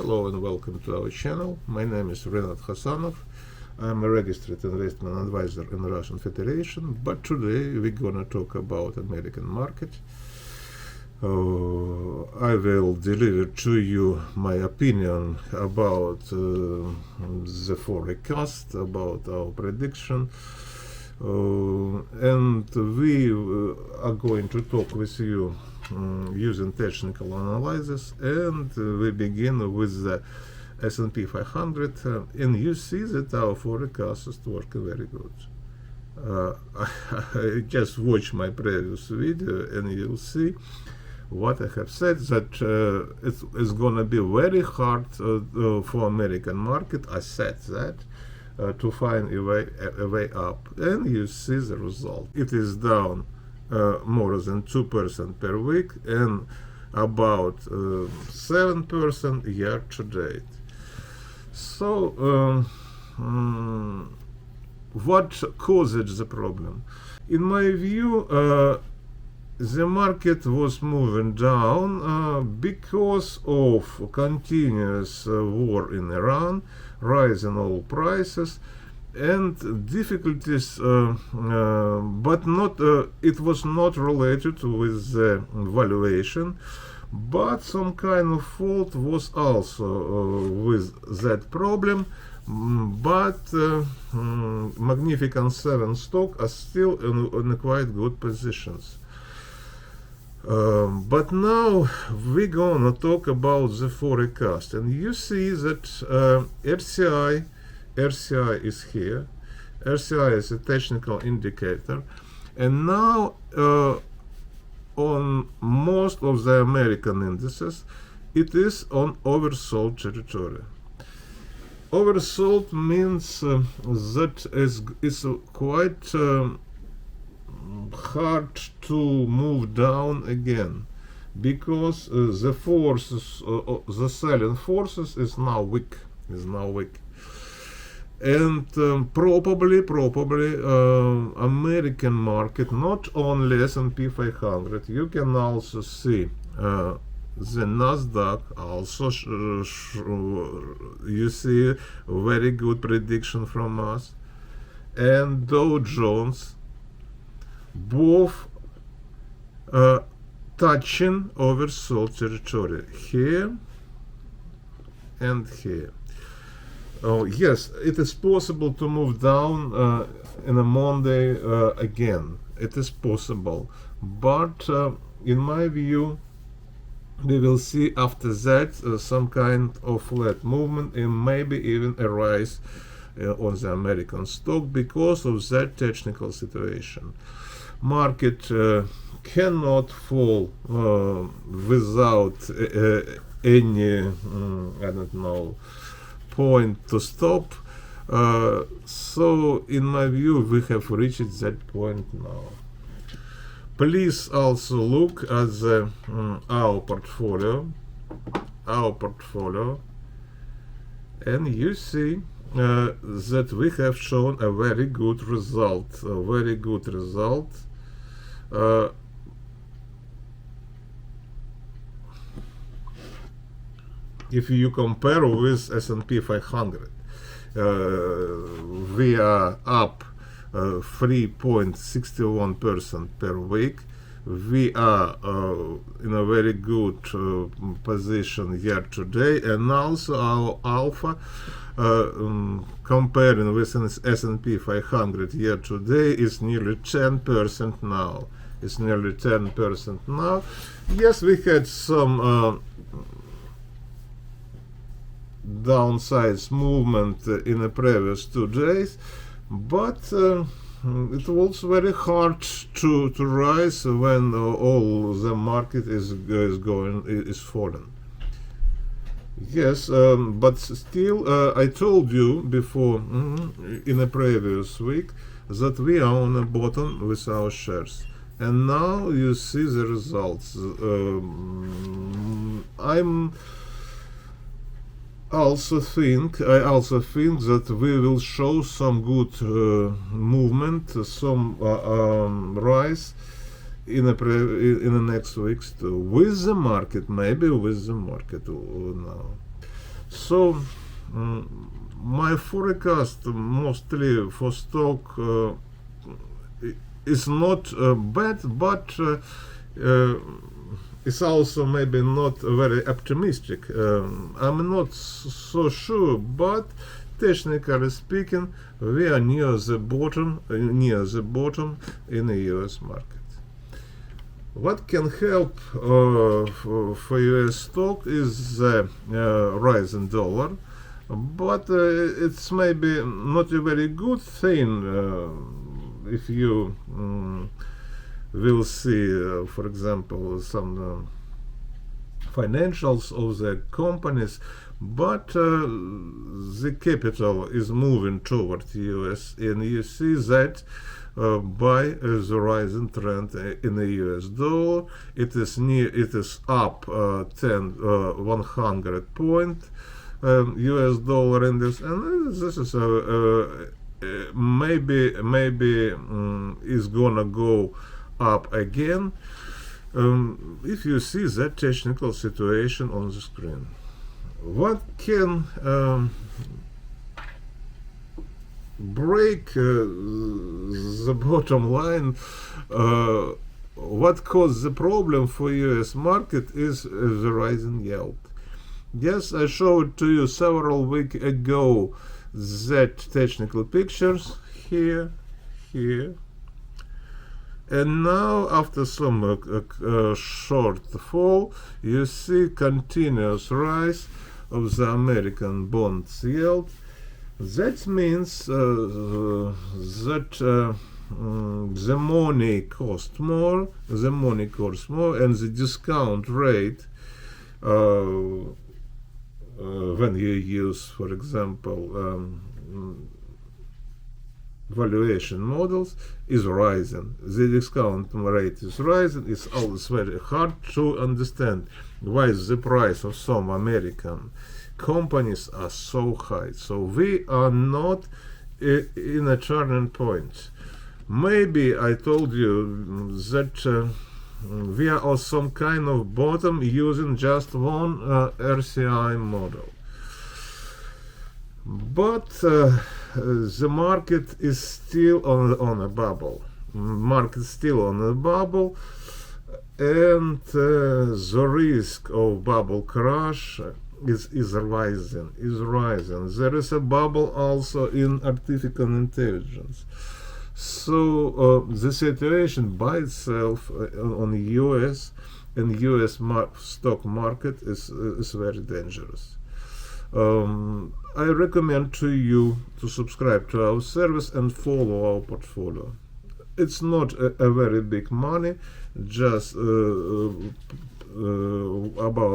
Hello and welcome to our channel. My name is Rinat Khasanov. I'm a registered investment advisor in the Russian Federation, but today we're gonna talk about American market. I will deliver to you my opinion about the forecast, about our prediction, and we are going to talk with you using technical analysis, and we begin with the S&P 500, and you see that our forecast is working very good. Just watch my previous video and you'll see what I have said, that it's gonna be very hard for American market. I said that to find a way up, and you see the result. It is down more than 2% per week and about 7% year to date. So what caused the problem? In my view, the market was moving down because of continuous war in Iran, rising oil prices, and difficulties, but not. It was not related with the valuation, but some kind of fault was also with that problem. But Magnificent 7 stock are still in quite good positions. But now we're gonna talk about the forecast, and you see that RCI is here. RCI is a technical indicator, and now on most of the American indices it is on oversold territory. Oversold means that it's quite hard to move down again, because the forces, the selling forces, is now weak. And probably American market, not only S&P 500, you can also see the Nasdaq also you see very good prediction from us, and Dow Jones, both touching oversold territory here and here. Oh yes, it is possible to move down in a Monday again. It is possible, but in my view, we will see after that some kind of flat movement and maybe even a rise on the American stock because of that technical situation. Market cannot fall without any I don't know, point to stop. So in my view, we have reached that point now. Please also look at the our portfolio, and you see that we have shown a very good result. If you compare with S&P 500, we are up 3.61% per week. We are in a very good position year to date, and also our alpha comparing with S&P 500 year to date is nearly 10% now. Yes, we had some downsides movement in the previous 2 days, but it was very hard to rise when all the market is falling. Yes, but still, I told you before in a previous week that we are on the bottom with our shares, and now you see the results. I also think that we will show some good movement, some rise in the next weeks too, with the market, maybe with the market now. So my forecast mostly for stock is not bad, but it's also maybe not very optimistic. I'm not so sure, but technically speaking, we are near the bottom in the US market. What can help for US stock is the rising dollar, but it's maybe not a very good thing if you will see, for example, some financials of the companies, but the capital is moving toward the US, and you see that by the rising trend in the US dollar. It is up 100 point US dollar index, and this is maybe is gonna go up again if you see that technical situation on the screen. What can break the bottom line, what caused the problem for US market is the rising yield. Yes, I showed to you several weeks ago that technical pictures here, and now after some short fall, you see continuous rise of the American bonds yield. That means that the money costs more, and the discount rate when you use, for example, valuation models is rising. The discount rate is rising. It's always very hard to understand why the price of some American companies are so high. So we are not in a turning point. Maybe I told you that we are on some kind of bottom using just one RCI model. But the market is still on a bubble. And the risk of bubble crash is rising. There is a bubble also in artificial intelligence. So the situation by itself on the US and US stock market is very dangerous. I recommend to you to subscribe to our service and follow our portfolio. It's not a very big money, just about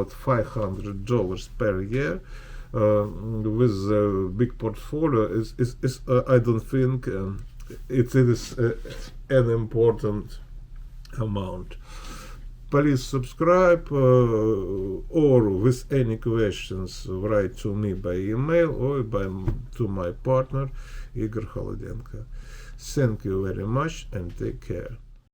$500 per year. With a big portfolio, I don't think it is an important amount. Please subscribe, or with any questions write to me by email or to my partner Igor Kholodenko. Thank you very much and take care.